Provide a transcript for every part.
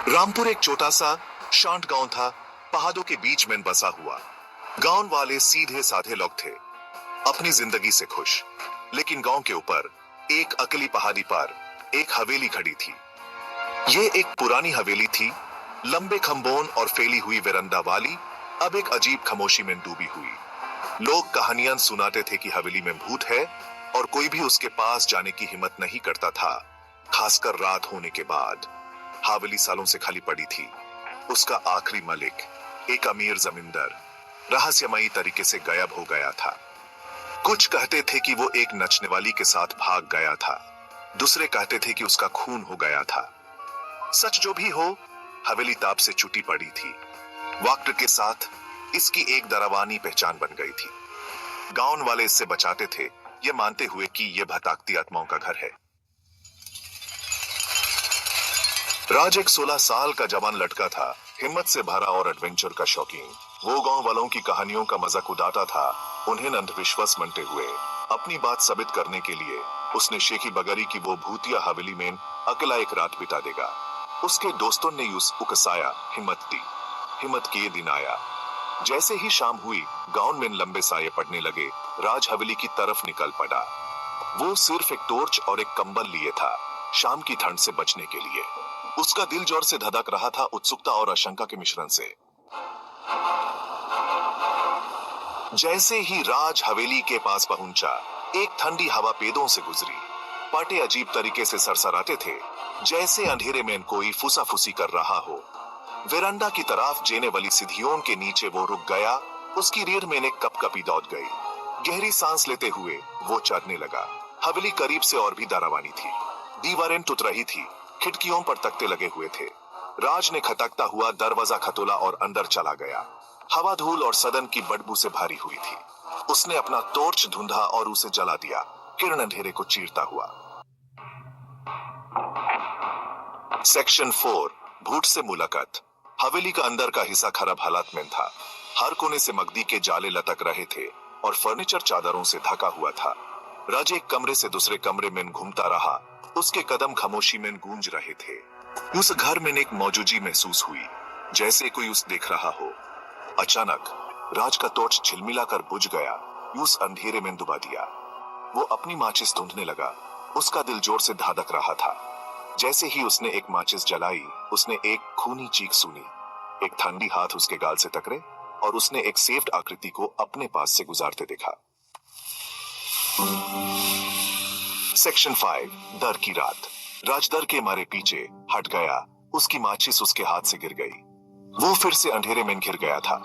रामपुर एक छोटा सा शांत गांव था, पहाड़ों के बीच में बसा हुआ। गांव वाले सीधे साधे लोग थे, अपनी जिंदगी से खुश। लेकिन गांव के ऊपर एक अकेली पहाड़ी पर एक हवेली खड़ी थी। ये एक पुरानी हवेली थी, लंबे खंबों और फैली हुई वेरंदा वाली, अब एक अजीब खामोशी में डूबी हुई। लोग कहानियां सुनाते थे कि हवेली में भूत है और कोई भी उसके पास जाने की हिम्मत नहीं करता था, खासकर रात होने के बाद। हवेली सालों से खाली पड़ी थी। उसका आखिरी मालिक, एक अमीर जमींदार, रहस्यमयी तरीके से गायब हो गया था। कुछ कहते थे कि वो एक नचने वाली के साथ भाग गया था, दूसरे कहते थे कि उसका खून हो गया था। सच जो भी हो, हवेली ताप से छूटी पड़ी थी। वक्त के साथ इसकी एक डरावनी पहचान बन गई थी। गांव वाले इससे बचाते थे, ये मानते हुए कि यह भटकती आत्माओं का घर है। राज एक 16 साल का जवान लड़का था, हिम्मत से भरा और एडवेंचर का शौकीन। वो गांव वालों की कहानियों का मजाक उड़ाता था, उन्हें अंधविश्वास मानते हुए। अपनी बात साबित करने के लिए उसने शेखी बगरी की वो भूतिया हवेली में अकेला एक रात बिता देगा। उसके दोस्तों ने उसे उकसाया, हिम्मत दी। हिम्मत के दिन आया। जैसे ही शाम हुई, गांव में लंबे साये पड़ने लगे। राज हवेली की तरफ निकल पड़ा। वो सिर्फ एक टॉर्च और एक कंबल लिए था, शाम की ठंड से बचने के लिए। उसका दिल जोर से धड़क रहा था, उत्सुकता और आशंका के मिश्रण से। जैसे ही राज हवेली के पास पहुंचा, एक ठंडी हवा पेड़ों से गुजरी। पाटे अजीब तरीके से सरसराते थे, जैसे अंधेरे में कोई फुसाफुसी कर रहा हो। वेरांडा की तरफ जेने वाली सीढ़ियों के नीचे वो रुक गया। उसकी रीढ़ में एक कपकपी दौड़ गई। गहरी सांस लेते हुए वो चढ़ने लगा। हवेली करीब से और भी डरावनी थी। दीवारें टूट रही थी, खिड़कियों पर तख्ते लगे हुए थे। राज ने खटकता हुआ दरवाजा खटोला और अंदर चला गया। हवा धूल और सदन की बदबू से भारी हुई थी। उसने अपना टॉर्च ढूंढा और उसे जला दिया, किरण अंधेरे को चीरता हुआ। सेक्शन 4, भूत से मुलाकात। हवेली का अंदर का हिस्सा खराब हालत में था। हर कोने से मगदी के जाले लटक रहे थे और फर्नीचर चादरों से ढका हुआ था। राज एक कमरे से दूसरे कमरे में घूमता रहा, उसके कदम खामोशी में गूंज रहे थे। उस घर में एक मौजूदगी महसूस हुई, जैसे कोई उसे देख रहा हो। अचानक राज का टॉर्च झिलमिलाकर बुझ गया, उस अंधेरे में डुबा दिया। वो अपनी माचिस ढूंढने लगा, उसका दिल जोर से धड़क रहा था। जैसे ही उसने एक माचिस जलाई, उसने एक खूनी चीख सुनी। एक ठंडी हाथ उसके गाल से टकरे और उसने एक सेफ्ट आकृति को अपने पास से गुजारते देखा। सेक्शन 5, डर की रात। राज डर के मारे पीछे हट गया, उसकी माचिस उसके हाथ से गिर गई। वो फिर से अंधेरे में घिर गया था।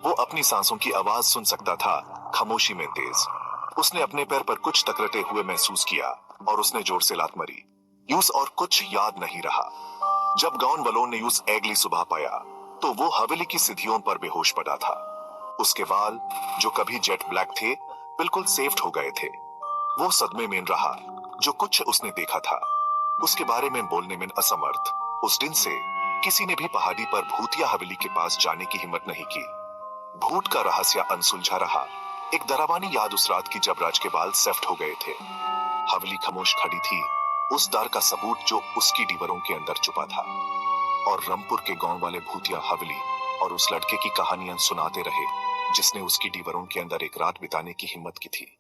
वो अपनी सांसों की आवाज सुन सकता था, खामोशी में तेज। उसने अपने पैर पर कुछ टकराते हुए महसूस किया और उसने जोर से लात मारी। यूस और कुछ याद नहीं रहा। जब गांव वालों ने यूस अगली सुबह पाया, तो वो हवेली की सीढ़ियों पर बेहोश पड़ा था। उसके बाल, जो कभी जेट ब्लैक थे, बिल्कुल सेफ्ट हो गए थे। वो सदमे में रहा, जो कुछ उसने देखा था उसके बारे में बोलने में असमर्थ। उस दिन से किसी ने भी पहाड़ी पर भूतिया हवेली के पास जाने की हिम्मत नहीं की। भूत का रहस्य अनसुलझा रहा। एक डरावनी याद उस रात की, जब राज के बाल सेफ्ट हो गए थे। हवेली खामोश खड़ी थी, उस डर का सबूत जो उसकी दीवारों के अंदर छुपा था। और रामपुर के गांव वाले भूतिया हवेली और उस लड़के की कहानियां सुनाते रहे, जिसने उसकी दीवारों के अंदर एक रात बिताने की हिम्मत की थी।